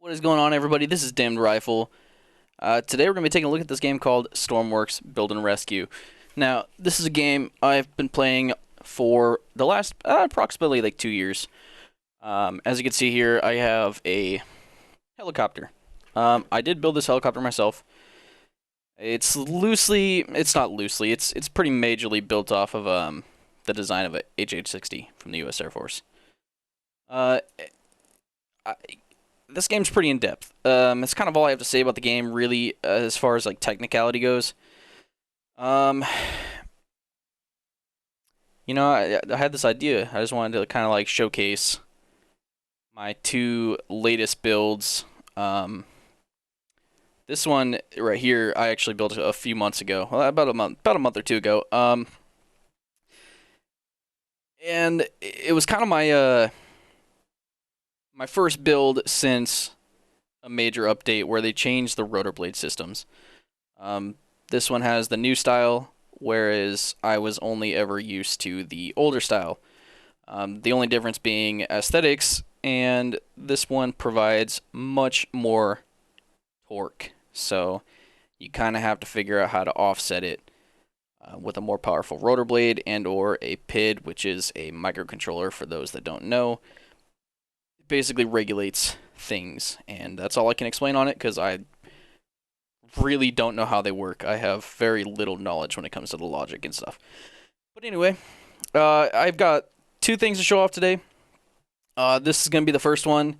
What is going on, everybody? This is Damned Rifle. Today we're going to be taking a look at this game called Stormworks Build and Rescue. Now, this is a game I've been playing for the last approximately like 2 years. As you can see here, I have a helicopter. I did build this helicopter myself. It's not loosely, it's pretty majorly built off of the design of a HH-60 from the U.S. Air Force. This game's pretty in-depth. It's kind of all I have to say about the game, really, as far as, like, technicality goes. I had this idea. I just wanted to kind of, like, showcase my two latest builds. This one right here, I actually built a few months ago. Well, about a month or two ago. And it was kind of my first build since a major update where they changed the rotor blade systems. This one has the new style, whereas I was only ever used to the older style. The only difference being aesthetics, and this one provides much more torque. So you kind of have to figure out how to offset it with a more powerful rotor blade and or a PID, which is a microcontroller for those that don't know. Basically regulates things, and that's all I can explain on it because I really don't know how they work. I have very little knowledge when it comes to the logic and stuff. But anyway, I've got two things to show off today. This is going to be the first one.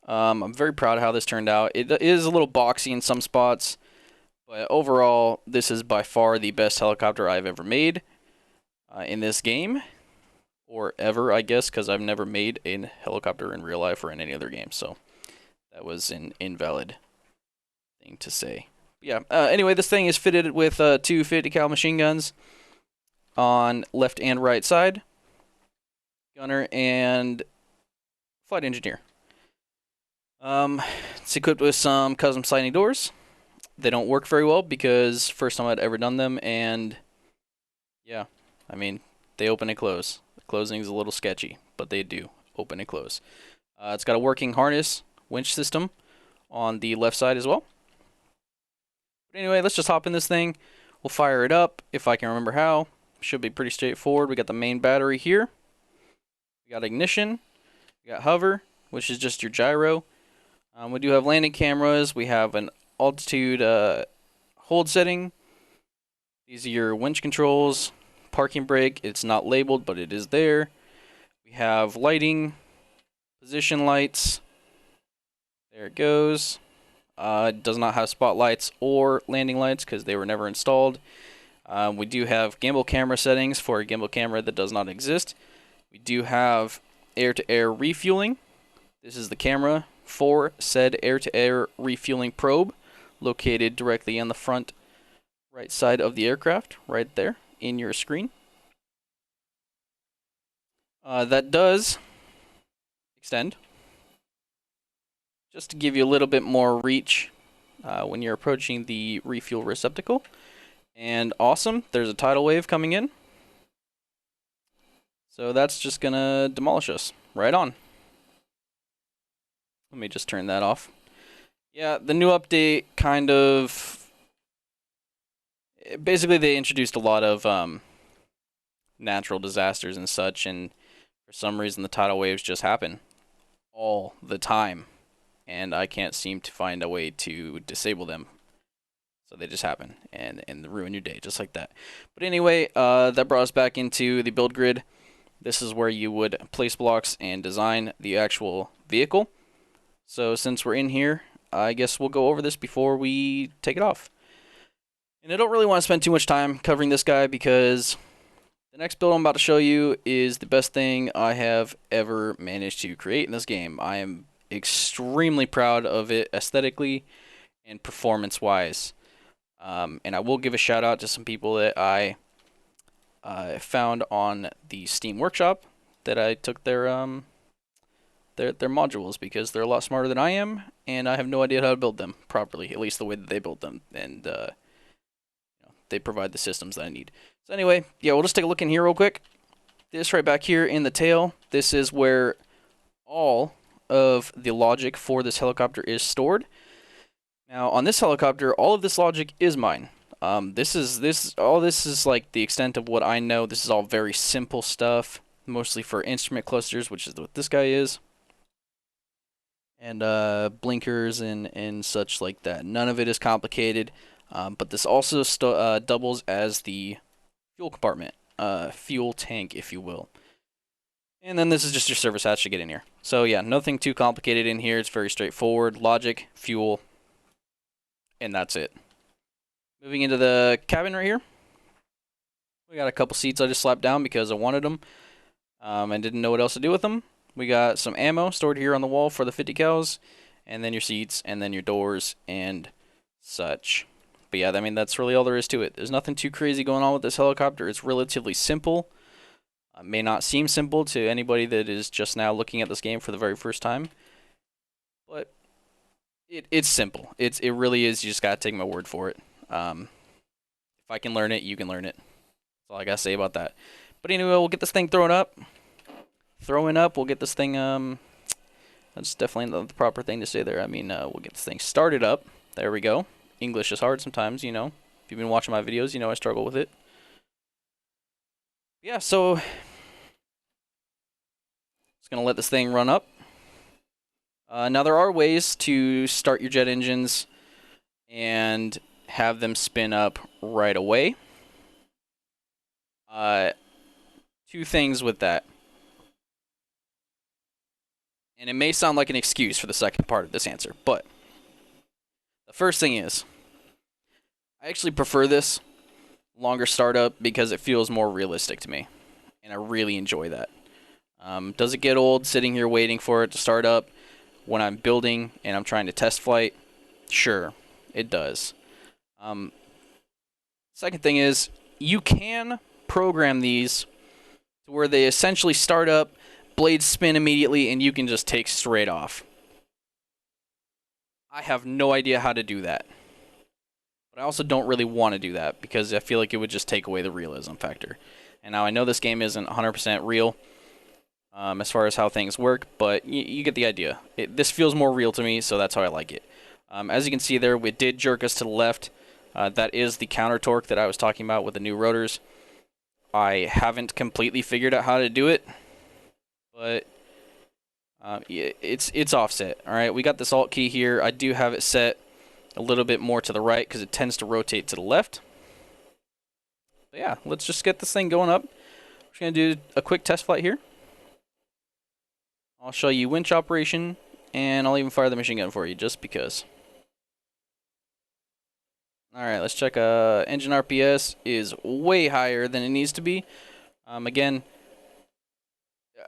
I'm very proud of how this turned out. It is a little boxy in some spots, but overall, this is by far the best helicopter I've ever made in this game. Or ever, I guess, because I've never made a helicopter in real life or in any other game, so that was an invalid thing to say. Yeah, anyway, this thing is fitted with two 50 cal machine guns on left and right side, gunner and flight engineer. It's equipped with some custom sliding doors. They don't work very well because first time I'd ever done them, and yeah, I mean, they open and close. Closing is a little sketchy, but they do open and close. It's got a working harness winch system on the left side as well. But anyway, let's just hop in this thing. We'll fire it up if I can remember how. Should be pretty straightforward. We got the main battery here. We got ignition. We got hover, which is just your gyro. We do have landing cameras. We have an altitude hold setting. These are your winch controls. Parking brake, it's not labeled, but it is there. We have lighting, position lights. There it goes. It does not have spotlights or landing lights because they were never installed. We do have gimbal camera settings for a gimbal camera that does not exist. We do have air-to-air refueling. This is the camera for said air-to-air refueling probe, located directly on the front right side of the aircraft, right there in your screen. That does extend, just to give you a little bit more reach when you're approaching the refuel receptacle. And awesome, there's a tidal wave coming in, so that's just gonna demolish us right on. Let me just turn that off. Yeah, the new update kind of basically, they introduced a lot of natural disasters and such, and for some reason the tidal waves just happen all the time, and I can't seem to find a way to disable them. So they just happen and ruin your day, just like that. But anyway, that brought us back into the build grid. This is where you would place blocks and design the actual vehicle. So since we're in here, I guess we'll go over this before we take it off. And I don't really want to spend too much time covering this guy because the next build I'm about to show you is the best thing I have ever managed to create in this game. I am extremely proud of it aesthetically and performance-wise. And I will give a shout out to some people that I found on the Steam Workshop that I took their modules because they're a lot smarter than I am, and I have no idea how to build them properly, at least the way that they build them. And they provide the systems that I need. So anyway, yeah, we'll just take a look in here real quick. This right back here in the tail, this is where all of the logic for this helicopter is stored. Now, on this helicopter, all of this logic is mine. This is like the extent of what I know. This is all very simple stuff, mostly for instrument clusters, which is what this guy is, and blinkers and such like that. None of it is complicated, but this also doubles as the fuel compartment, fuel tank, if you will. And then this is just your service hatch to get in here. So yeah, nothing too complicated in here. It's very straightforward. Logic, fuel, and that's it. Moving into the cabin right here. We got a couple seats I just slapped down because I wanted them. And didn't know what else to do with them. We got some ammo stored here on the wall for the 50 cals. And then your seats, and then your doors, and such. But yeah, I mean, that's really all there is to it. There's nothing too crazy going on with this helicopter. It's relatively simple. May not seem simple to anybody that is just now looking at this game for the very first time. But it's simple. It really is. You just gotta take my word for it. If I can learn it, you can learn it. That's all I gotta say about that. But anyway, we'll get this thing thrown up. We'll get this thing, that's definitely the proper thing to say there. I mean, we'll get this thing started up. There we go. English is hard sometimes, you know. If you've been watching my videos, you know I struggle with it. Yeah, so just gonna let this thing run up. Now there are ways to start your jet engines and have them spin up right away. Two things with that. And it may sound like an excuse for the second part of this answer, but the first thing is, I actually prefer this longer startup because it feels more realistic to me, and I really enjoy that. Does it get old sitting here waiting for it to start up when I'm building and I'm trying to test flight? Sure, it does. Second thing is, you can program these to where they essentially start up, blades spin immediately, and you can just take straight off. I have no idea how to do that. But I also don't really want to do that because I feel like it would just take away the realism factor. And now I know this game isn't 100% real as far as how things work, but you get the idea. This feels more real to me, so that's how I like it. As you can see there, it did jerk us to the left. That is the counter torque that I was talking about with the new rotors. I haven't completely figured out how to do it, but yeah, it's offset. All right, we got this alt key here. I do have it set a little bit more to the right because it tends to rotate to the left. But yeah, let's just get this thing going up. We're just gonna do a quick test flight here. I'll show you winch operation, and I'll even fire the machine gun for you just because. Alright, let's check. Engine RPS is way higher than it needs to be. Again,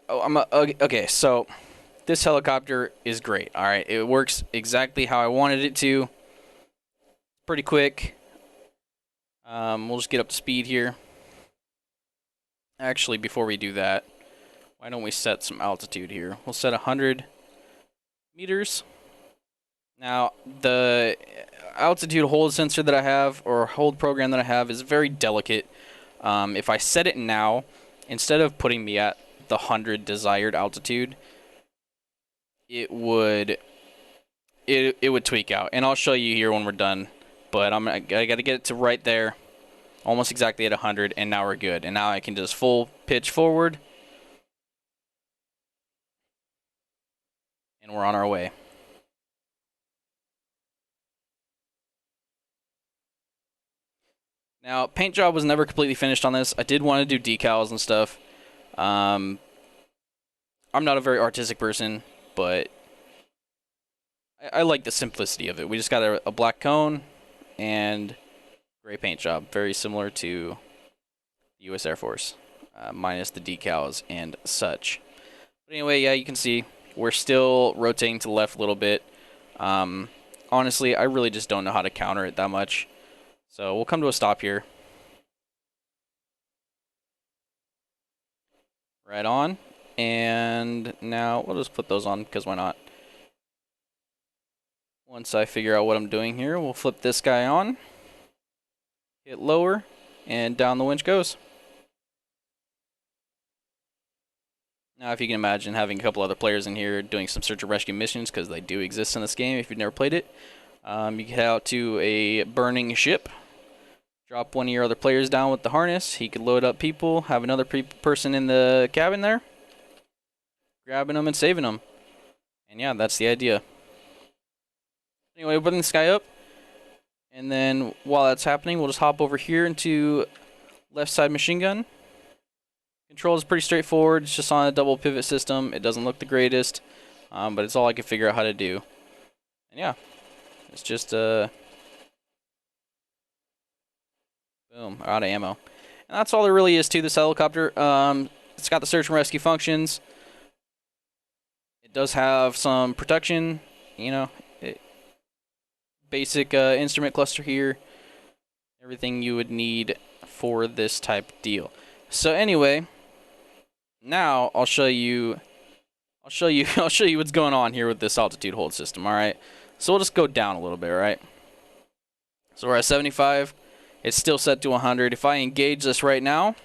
okay, so this helicopter is great. Alright, it works exactly how I wanted it to. Pretty quick. We'll just get up to speed here. Actually, before we do that, why don't we set some altitude here? We'll set 100 meters. Now, the altitude hold sensor that I have, or hold program that I have, is very delicate. If I set it now, instead of putting me at the 100 desired altitude, it would tweak out. And I'll show you here when we're done. But I got to get it to right there, almost exactly at 100, and now we're good. And now I can just full pitch forward, and we're on our way. Now, paint job was never completely finished on this. I did want to do decals and stuff. I'm not a very artistic person, but I like the simplicity of it. We just got a black cone and gray paint job, very similar to the U.S. Air Force, minus the decals and such. But anyway, yeah, you can see we're still rotating to the left a little bit. Honestly, I really just don't know how to counter it that much. So we'll come to a stop here. Right on. And now we'll just put those on because why not? Once I figure out what I'm doing here, we'll flip this guy on. Hit lower, and down the winch goes. Now, if you can imagine having a couple other players in here doing some search and rescue missions, because they do exist in this game if you've never played it. You can head out to a burning ship, drop one of your other players down with the harness. He could load up people, have another person in the cabin there, grabbing them and saving them. And yeah, that's the idea. Anyway, we're putting this guy up. And then while that's happening, we'll just hop over here into left side machine gun. Control is pretty straightforward. It's just on a double pivot system. It doesn't look the greatest, but it's all I can figure out how to do. And yeah, it's just boom, out of ammo. And that's all there really is to this helicopter. It's got the search and rescue functions. It does have some protection, you know, basic instrument cluster here. Everything you would need for this type of deal. So anyway, now I'll show you what's going on here with this altitude hold system. All right, so we'll just go down a little bit. All right, so we're at 75. It's still set to 100. If I engage this right now,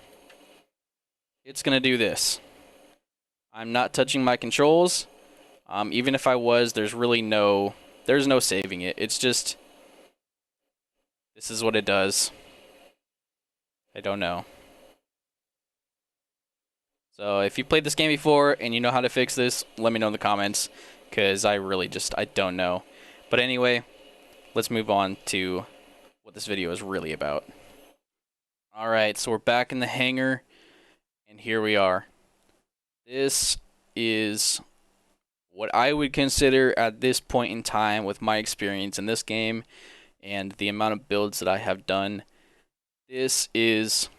it's gonna do this. I'm not touching my controls. Even if I was, there's no saving it. It's just, this is what it does. I don't know. So if you played this game before and you know how to fix this, let me know in the comments, because I don't know. But anyway, let's move on to what this video is really about. Alright, so we're back in the hangar, and here we are. This is what I would consider at this point in time, with my experience in this game and the amount of builds that I have done, this is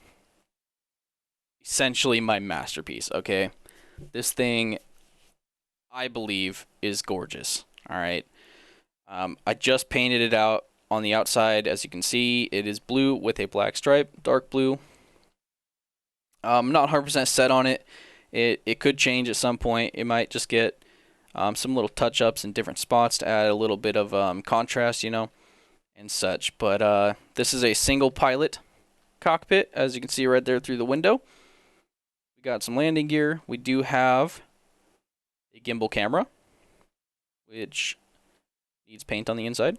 essentially my masterpiece, okay? This thing, I believe, is gorgeous, alright? I just painted it out on the outside. As you can see, it is blue with a black stripe, dark blue. I'm not 100% set on it. It could change at some point. It might just get some little touch-ups in different spots to add a little bit of contrast, you know, and such. But this is a single pilot cockpit, as you can see right there through the window. We got some landing gear. We do have a gimbal camera, which needs paint on the inside.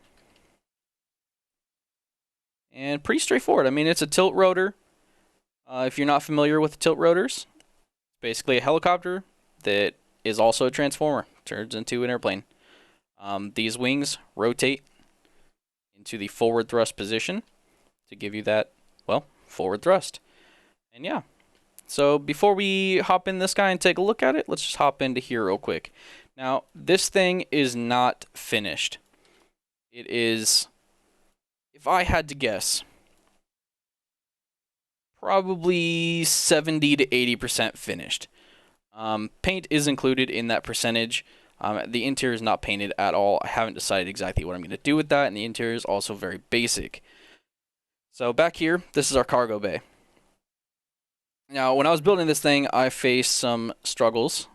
And pretty straightforward. I mean, it's a tilt rotor. If you're not familiar with tilt rotors, it's basically a helicopter that is also a transformer. Turns into an airplane. These wings rotate into the forward thrust position to give you that, well, forward thrust. And yeah. So before we hop in this guy and take a look at it, let's just hop into here real quick. Now, this thing is not finished. It is, if I had to guess, probably 70 to 80% finished. Paint is included in that percentage. The interior is not painted at all. I haven't decided exactly what I'm going to do with that, and the interior is also very basic. So back here, this is our cargo bay. Now, when I was building this thing, I faced some struggles,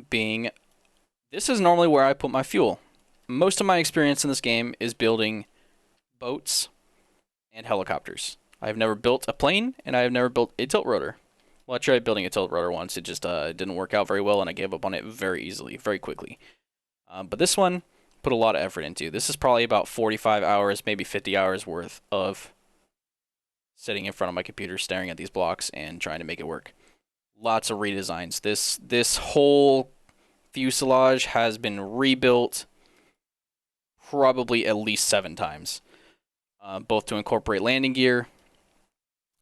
being this is normally where I put my fuel. Most of my experience in this game is building boats and helicopters. I've never built a plane, and I have never built a tilt rotor. Well, I tried building a tilt rotor once. It just didn't work out very well, and I gave up on it very easily, very quickly. But this one, put a lot of effort into. This is probably about 45 hours, maybe 50 hours worth of sitting in front of my computer, staring at these blocks, and trying to make it work. Lots of redesigns. This whole fuselage has been rebuilt probably at least 7 times, both to incorporate landing gear.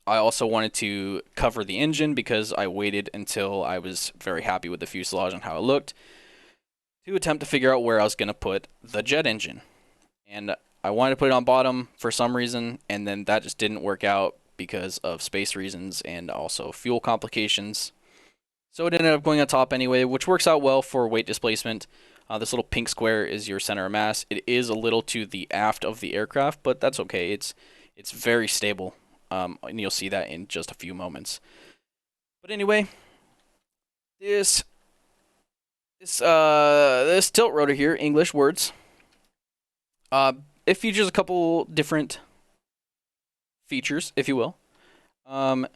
I also wanted to cover the engine because I waited until I was very happy with the fuselage and how it looked to attempt to figure out where I was going to put the jet engine. And I wanted to put it on bottom for some reason, and then that just didn't work out because of space reasons and also fuel complications. So it ended up going on top anyway, which works out well for weight displacement. This little pink square is your center of mass. It is a little to the aft of the aircraft, but that's okay. It's very stable. And you'll see that in just a few moments. But anyway, this tilt rotor here, English words, it features a couple different features, if you will. And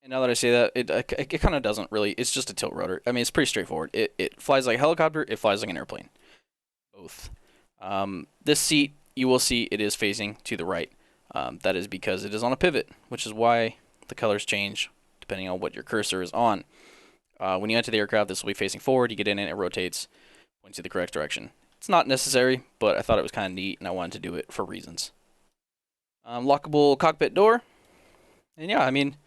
And now that I say that, it kind of doesn't really. It's just a tilt rotor. I mean, it's pretty straightforward. It flies like a helicopter. It flies like an airplane. Both. This seat, you will see it is facing to the right. That is because it is on a pivot, which is why the colors change depending on what your cursor is on. When you enter the aircraft, this will be facing forward. You get in it, it rotates, points you the correct direction. It's not necessary, but I thought it was kind of neat, and I wanted to do it for reasons. Lockable cockpit door. And yeah, I mean,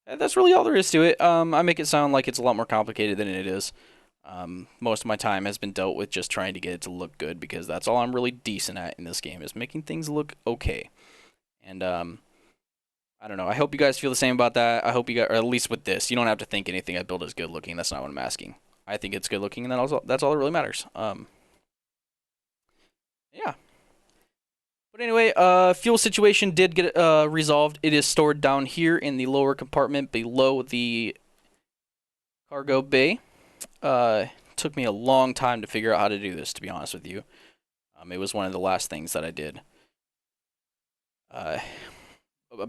that's really all there is to it. I make it sound like it's a lot more complicated than it is. Most of my time has been dealt with just trying to get it to look good, because that's all I'm really decent at in this game, is making things look okay. And I don't know. I hope you guys feel the same about that. I hope you guys, or at least with this, you don't have to think anything I build is good looking. That's not what I'm asking. I think it's good looking, and that's all that really matters. Yeah. But anyway, fuel situation did get resolved. It is stored down here in the lower compartment below the cargo bay. Took me a long time to figure out how to do this, to be honest with you. It was one of the last things that I did.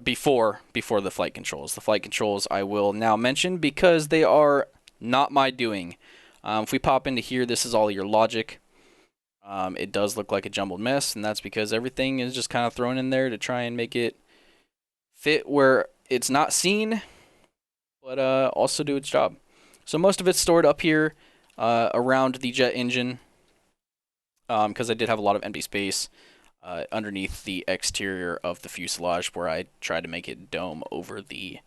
Before the flight controls. The flight controls I will now mention because they are not my doing. If we pop into here, this is all your logic. It does look like a jumbled mess, and that's because everything is just kind of thrown in there to try and make it fit where it's not seen, but also do its job. So most of it's stored up here around the jet engine, because I did have a lot of empty space underneath the exterior of the fuselage, where I tried to make it dome over the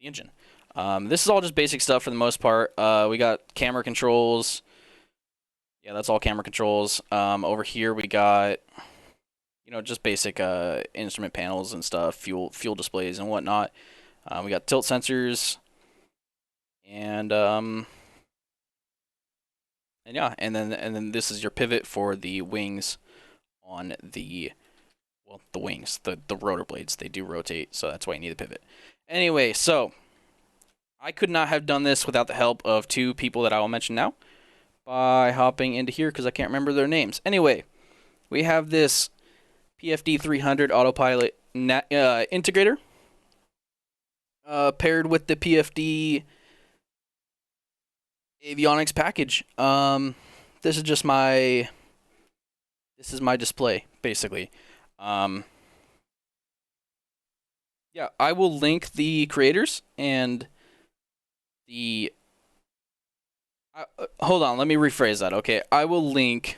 engine. This is all just basic stuff for the most part. We got camera controls. Yeah, that's all camera controls. Over here we got, just basic instrument panels and stuff, fuel displays and whatnot. We got tilt sensors, and yeah, and then this is your pivot for the wings on the wings, the rotor blades. They do rotate, so that's why you need the pivot. Anyway, so I could not have done this without the help of two people that I will mention now by hopping into here, because I can't remember their names. Anyway, we have this PFD 300 Autopilot Integrator paired with the PFD Avionics package. This is just my display, basically. Yeah, I will link the creators and the... hold on, let me rephrase that, okay? I will link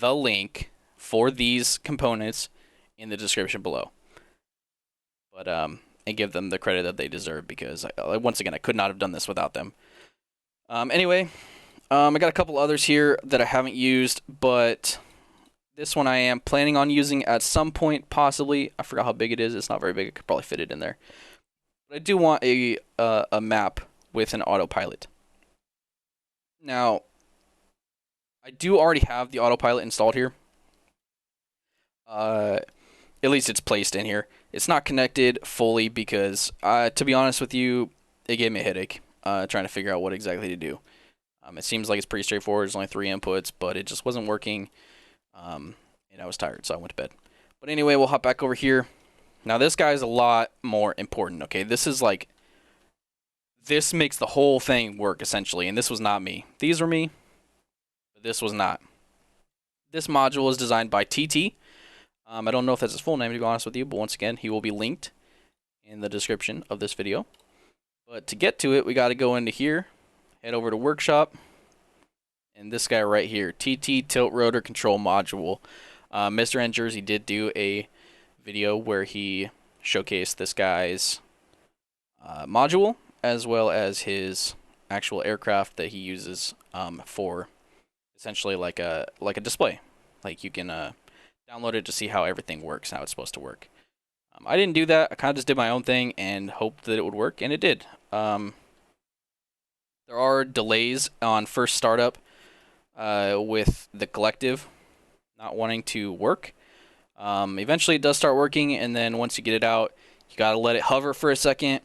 the link for these components in the description below. But, and give them the credit that they deserve, because, once again, I could not have done this without them. Anyway, I got a couple others here that I haven't used, but this one I am planning on using at some point, possibly. I forgot how big it is. It's not very big. I could probably fit it in there. But I do want a map with an autopilot. Now, I do already have the autopilot installed here. At least it's placed in here. It's not connected fully because, to be honest with you, it gave me a headache trying to figure out what exactly to do. It seems like it's pretty straightforward. There's only 3 inputs, but it just wasn't working. And I was tired, so I went to bed. But anyway, we'll hop back over here. Now, this guy's a lot more important, okay? This is like... this makes the whole thing work, essentially, and this was not me. These were me, but this was not. This module is designed by TT. I don't know if that's his full name, to be honest with you, but once again, he will be linked in the description of this video. But to get to it, we got to go into here, head over to Workshop, and this guy right here, TT Tilt Rotor Control Module. Mr. N. Jersey did do a video where he showcased this guy's module, as well as his actual aircraft that he uses for essentially like a display. Like, you can download it to see how everything works, how it's supposed to work. I didn't do that. I kind of just did my own thing and hoped that it would work, and it did. There are delays on first startup with the collective not wanting to work. Eventually it does start working, and then once you get it out, you got to let it hover for a second,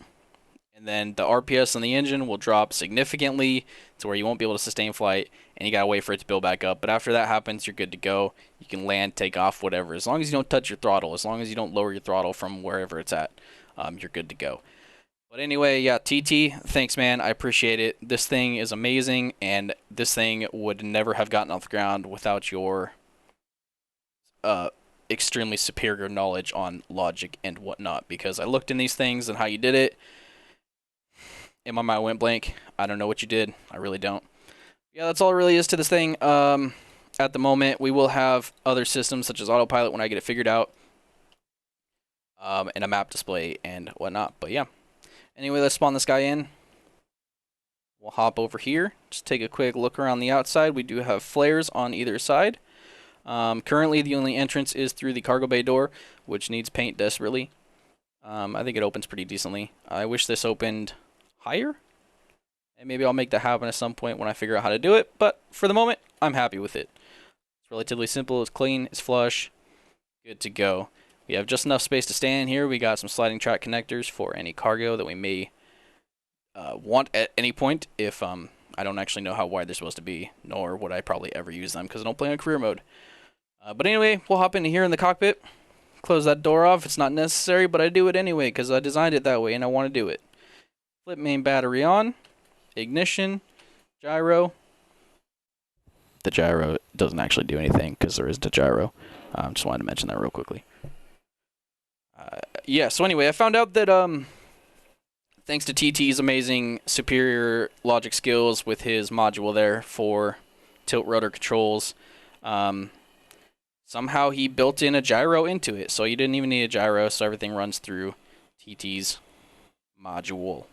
and then the RPS on the engine will drop significantly to where you won't be able to sustain flight, and you got to wait for it to build back up. But after that happens, you're good to go. You can land, take off, whatever, as long as you don't touch your throttle, as long as you don't lower your throttle from wherever it's at. you're good to go. But anyway, yeah, TT, thanks, man. I appreciate it. This thing is amazing, and this thing would never have gotten off the ground without your extremely superior knowledge on logic and whatnot, because I looked in these things and how you did it, and my mind went blank. I don't know what you did. I really don't. Yeah, that's all it really is to this thing. At the moment, we will have other systems such as autopilot when I get it figured out, and a map display and whatnot. But yeah. Anyway, let's spawn this guy in. We'll hop over here. Just take a quick look around the outside. We do have flares on either side. Currently, the only entrance is through the cargo bay door, which needs paint desperately. I think it opens pretty decently. I wish this opened higher, and maybe I'll make that happen at some point when I figure out how to do it, but for the moment, I'm happy with it. It's relatively simple, it's clean, it's flush, good to go. We have just enough space to stand here. We got some sliding track connectors for any cargo that we may want at any point if I don't actually know how wide they're supposed to be, nor would I probably ever use them because I don't play on career mode. But anyway, we'll hop into here in the cockpit, close that door off. It's not necessary, but I do it anyway because I designed it that way and I want to do it. Flip main battery on, ignition, gyro. The gyro doesn't actually do anything because there is the gyro. Just wanted to mention that real quickly. Yeah, so anyway, I found out that thanks to TT's amazing superior logic skills with his module there for tilt rotor controls, somehow he built in a gyro into it, so you didn't even need a gyro, so everything runs through TT's module.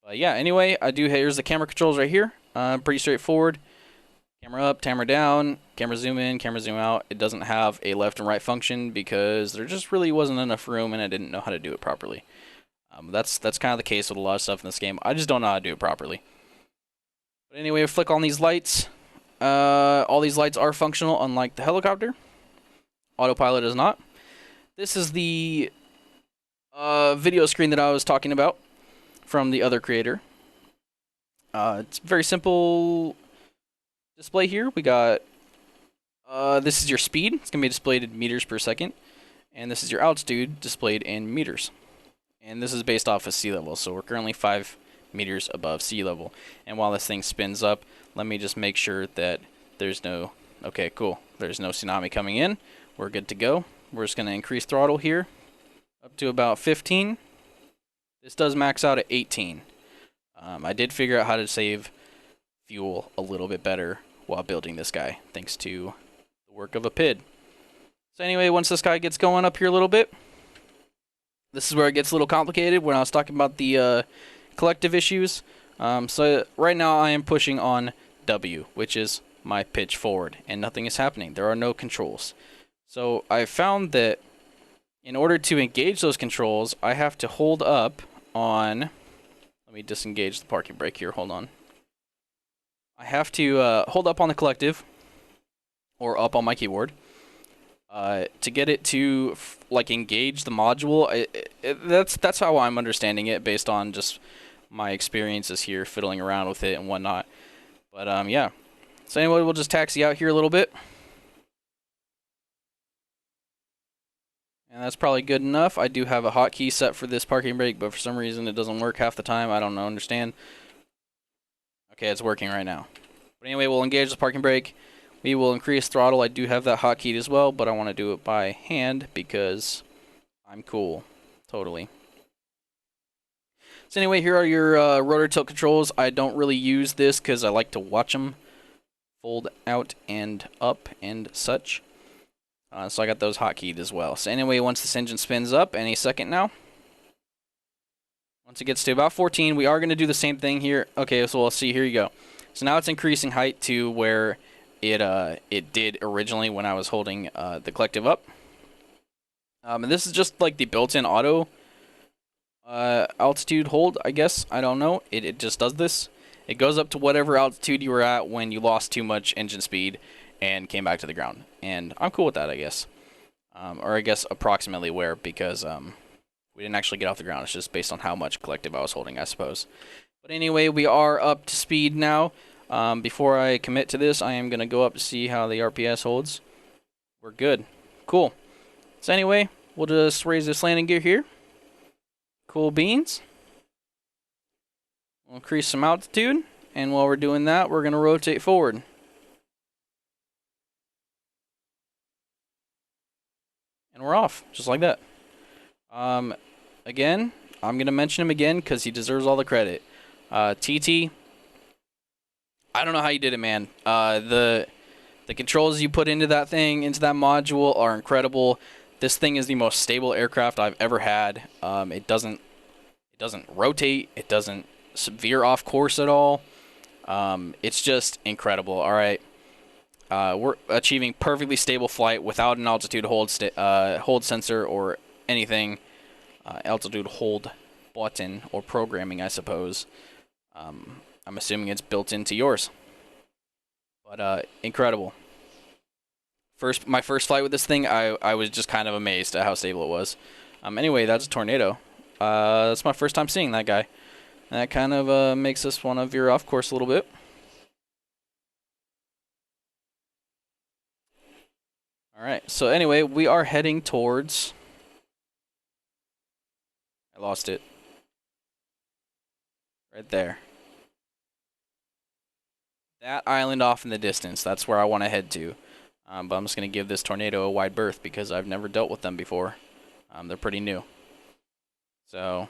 But yeah, anyway, here's the camera controls right here. Pretty straightforward. Camera up, camera down, camera zoom in, camera zoom out. It doesn't have a left and right function because there just really wasn't enough room and I didn't know how to do it properly. That's kind of the case with a lot of stuff in this game. I just don't know how to do it properly. But anyway, flick on these lights. All these lights are functional, unlike the helicopter. Autopilot is not. This is the video screen that I was talking about from the other creator. It's very simple display here. We got this is your speed. It's gonna be displayed in meters per second, and this is your altitude displayed in meters. And this is based off of sea level, so we're currently 5 meters above sea level. And while this thing spins up, let me just make sure that there's no. Okay, cool. There's no tsunami coming in. We're good to go. We're just gonna increase throttle here up to about 15. This does max out at 18. I did figure out how to save fuel a little bit better while building this guy, thanks to the work of a PID. So anyway, once this guy gets going up here a little bit, this is where it gets a little complicated when I was talking about the collective issues. So right now I am pushing on W, which is my pitch forward, and nothing is happening. There are no controls. So I found that in order to engage those controls, I have to hold up on... Let me disengage the parking brake here, hold on. I have to hold up on the collective, or up on my keyboard, to get it to like engage the module. That's how I'm understanding it based on just my experiences here fiddling around with it and whatnot. But yeah. So anyway, we'll just taxi out here a little bit. And that's probably good enough. I do have a hotkey set for this parking brake, but for some reason it doesn't work half the time. I don't understand. Okay, it's working right now. But anyway, we'll engage the parking brake. We will increase throttle. I do have that hotkeyed as well, but I want to do it by hand because I'm cool. Totally. So anyway, here are your rotor tilt controls. I don't really use this because I like to watch them fold out and up and such. So I got those hotkeyed as well. So anyway, once this engine spins up, any second now. Once it gets to about 14, we are going to do the same thing here. Okay, so we'll see. Here you go. So now it's increasing height to where it did originally when I was holding the collective up. And this is just like the built-in auto altitude hold, I guess. I don't know. It just does this. It goes up to whatever altitude you were at when you lost too much engine speed and came back to the ground. And I'm cool with that, I guess. Or I guess approximately where, because we didn't actually get off the ground. It's just based on how much collective I was holding, I suppose. But anyway, we are up to speed now. Before I commit to this, I am going to go up to see how the RPS holds. We're good. Cool. So anyway, we'll just raise this landing gear here. Cool beans. We'll increase some altitude, and while we're doing that, we're going to rotate forward. And we're off, just like that. Again, I'm going to mention him again because he deserves all the credit. TT, I don't know how you did it, man. The controls you put into that thing, into that module, are incredible. This thing is the most stable aircraft I've ever had. It doesn't rotate. It doesn't veer off course at all. It's just incredible. All right, we're achieving perfectly stable flight without an altitude hold sensor or anything. Altitude hold button or programming, I suppose. I'm assuming it's built into yours. But incredible. My first flight with this thing, I was just kind of amazed at how stable it was. Anyway, that's a tornado. That's my first time seeing that guy. And that kind of makes us want to veer off course a little bit. Alright, so anyway, we are heading towards... I lost it. Right there. That island off in the distance, that's where I want to head to. But I'm just going to give this tornado a wide berth because I've never dealt with them before. They're pretty new. So,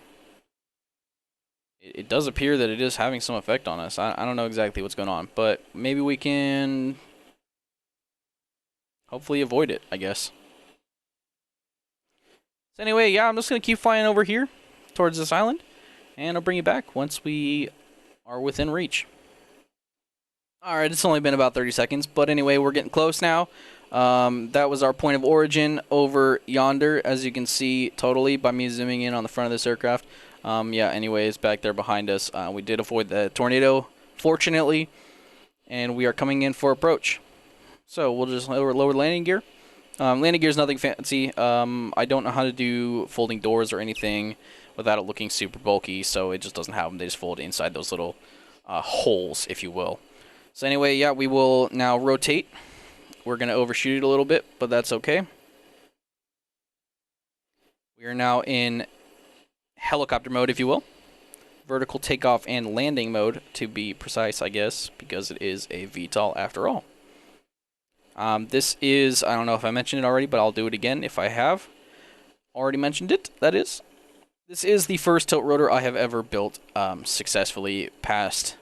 it does appear that it is having some effect on us. I don't know exactly what's going on, but maybe we can hopefully avoid it, I guess. So anyway, yeah, I'm just going to keep flying over here towards this island, and I'll bring you back once we are within reach. Alright, it's only been about 30 seconds, but anyway, we're getting close now. That was our point of origin over yonder, as you can see totally by me zooming in on the front of this aircraft. Yeah, anyways, back there behind us, we did avoid the tornado, fortunately, and we are coming in for approach. So we'll just lower landing gear. Landing gear is nothing fancy. I don't know how to do folding doors or anything without it looking super bulky, so it just doesn't have them. They just fold inside those little holes, if you will. So anyway, yeah, we will now rotate. We're going to overshoot it a little bit, but that's okay. We are now in helicopter mode, if you will. Vertical takeoff and landing mode, to be precise, I guess, because it is a VTOL after all. This is, I don't know if I mentioned it already, but I'll do it again if I have already mentioned it, that is. This is the first tilt rotor I have ever built successfully past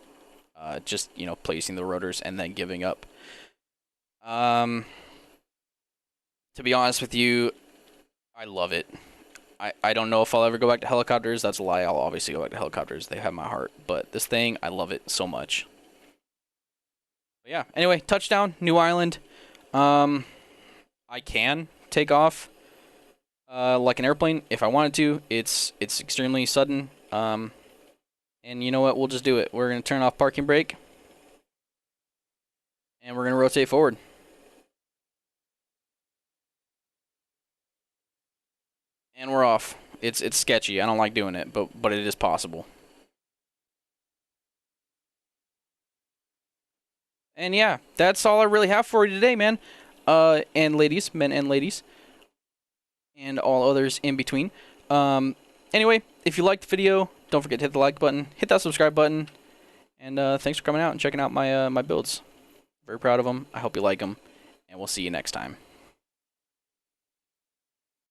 just, you know, placing the rotors and then giving up. To be honest with you, I love it. I don't know if I'll ever go back to helicopters. That's a lie. I'll obviously go back to helicopters. They have my heart. But this thing, I love it so much. But yeah, anyway, touchdown, new island. I can take off like an airplane if I wanted to. It's extremely sudden. And you know what? We'll just do it. We're going to turn off parking brake. And we're going to rotate forward. And we're off. It's sketchy. I don't like doing it, but it is possible. And yeah, that's all I really have for you today, man. And ladies, men and ladies. And all others in between. Anyway, if you liked the video, don't forget to hit the like button, hit that subscribe button, and thanks for coming out and checking out my my builds. Very proud of them. I hope you like them, and we'll see you next time.